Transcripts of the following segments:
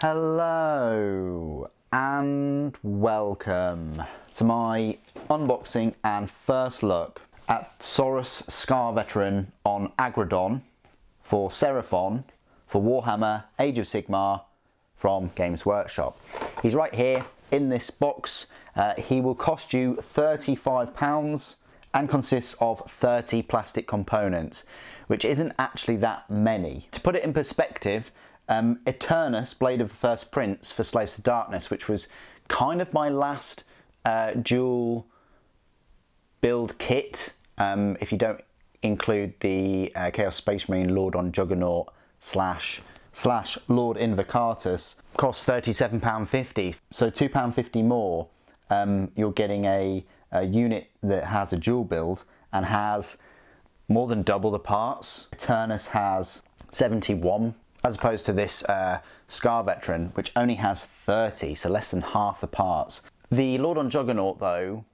Hello and welcome to my unboxing and first look at Saurus Scar Veteran on Agrodon for Seraphon for Warhammer Age of Sigmar from Games Workshop. He's right here in this box. He will cost you £35 and consists of 30 plastic components, which isn't actually that many. To put it in perspective, Eternus, Blade of the First Prince for Slaves to Darkness, which was kind of my last dual build kit, if you don't include the Chaos Space Marine Lord on Juggernaut slash Lord Invocatus, cost £37.50, so £2.50 more. You're getting a unit that has a dual build and has more than double the parts. Eternus has 71, as opposed to this Scar Veteran, which only has 30, so less than half the parts. The Lord on Juggernaut, though,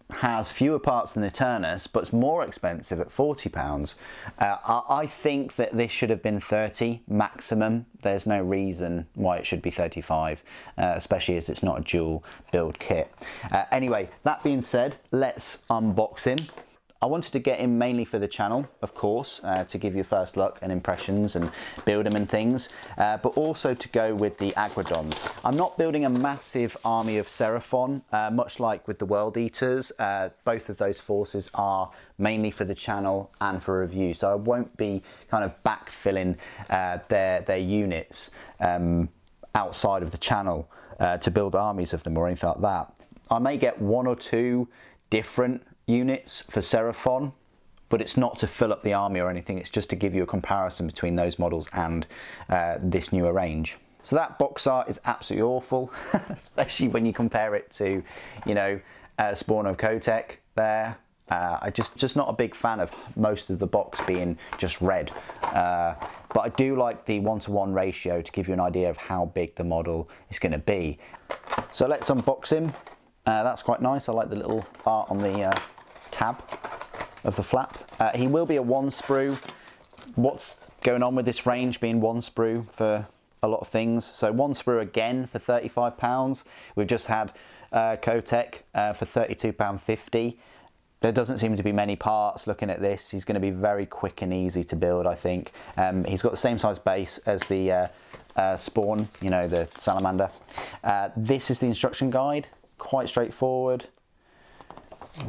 has fewer parts than Eternus, but it's more expensive at £40. I think that this should have been 30 maximum. There's no reason why it should be 35, especially as it's not a dual build kit. Anyway, that being said, let's unbox him. I wanted to get him mainly for the channel, of course, to give you a first look and impressions and build him and things, but also to go with the Agrodons. I'm not building a massive army of Seraphon, much like with the World Eaters. Both of those forces are mainly for the channel and for review, so I won't be kind of backfilling their units outside of the channel to build armies of them or anything like that. I may get one or two different units for Seraphon, but it's not to fill up the army or anything, it's just to give you a comparison between those models and this newer range. So that box art is absolutely awful, especially when you compare it to, you know, Spawn of Kotek there. I just not a big fan of most of the box being just red, but I do like the 1-to-1 ratio to give you an idea of how big the model is going to be. So let's unbox him. That's quite nice. I like the little art on the tab of the flap. He will be a 1 sprue. What's going on with this range being 1 sprue for a lot of things? So 1 sprue again for £35. We've just had Kotek for £32.50. There doesn't seem to be many parts. Looking at this, he's going to be very quick and easy to build, I think. He's got the same size base as the Spawn, you know, the Salamander. This is the instruction guide. Quite straightforward,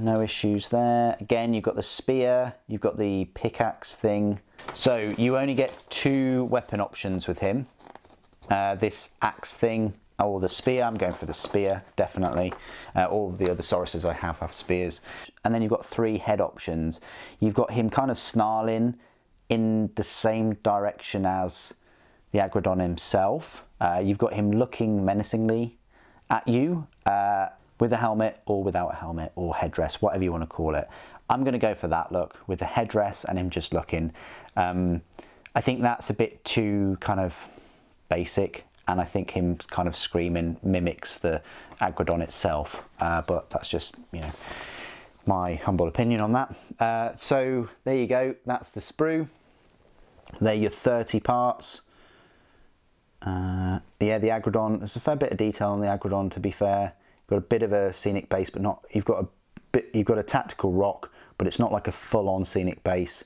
no issues there. Again, you've got the spear, you've got the pickaxe thing. So you only get 2 weapon options with him. This axe thing, or the spear. I'm going for the spear, definitely. All the other Sauruses I have spears. And then you've got 3 head options. You've got him kind of snarling in the same direction as the Agrodon himself. You've got him looking menacingly at you, with a helmet or without a helmet or headdress, whatever you want to call it. I'm going to go for that look with the headdress and him just looking. I think that's a bit too kind of basic, and I think him kind of screaming mimics the Agrodon itself, but that's just, you know, my humble opinion on that. So there you go, that's the sprue. They're your 30 parts. Yeah, the Agrodon, there's a fair bit of detail on the Agrodon, to be fair. You've got a bit of a scenic base, but not, you've got a tactical rock, but it's not like a full-on scenic base.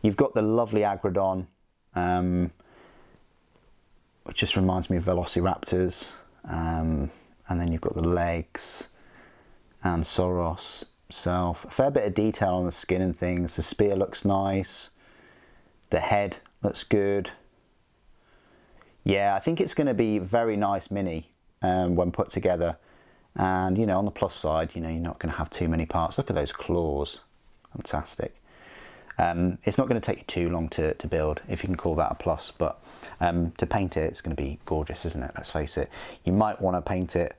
You've got the lovely Agrodon, which just reminds me of Velociraptors, and then you've got the legs and Saurus himself. A fair bit of detail on the skin and things. The spear looks nice, the head looks good. Yeah, I think it's going to be very nice mini when put together. And, you know, on the plus side, you know, you're not going to have too many parts. Look at those claws. Fantastic. It's not going to take you too long to build, if you can call that a plus. But to paint it, it's going to be gorgeous, isn't it? Let's face it. You might want to paint it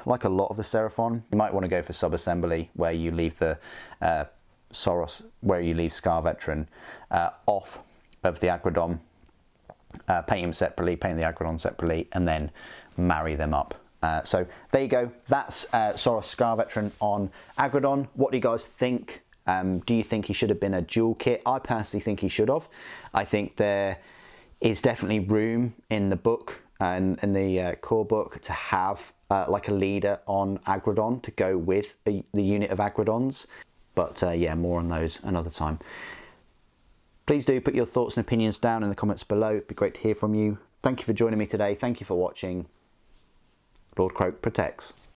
like a lot of the Seraphon. You might want to go for sub-assembly, where you leave the Saurus, where you leave Scar Veteran off of the Agrodon. Paint them separately, paint the Agrodon separately, and then marry them up. So there you go, that's Saurus Scar Veteran on Agrodon. What do you guys think? Do you think he should have been a dual kit? I personally think he should have. I think there is definitely room in the book in the core book to have like a leader on Agrodon to go with the unit of Agrodons. But yeah, more on those another time. Please do put your thoughts and opinions down in the comments below. It'd be great to hear from you. Thank you for joining me today. Thank you for watching. Lord Croak protects.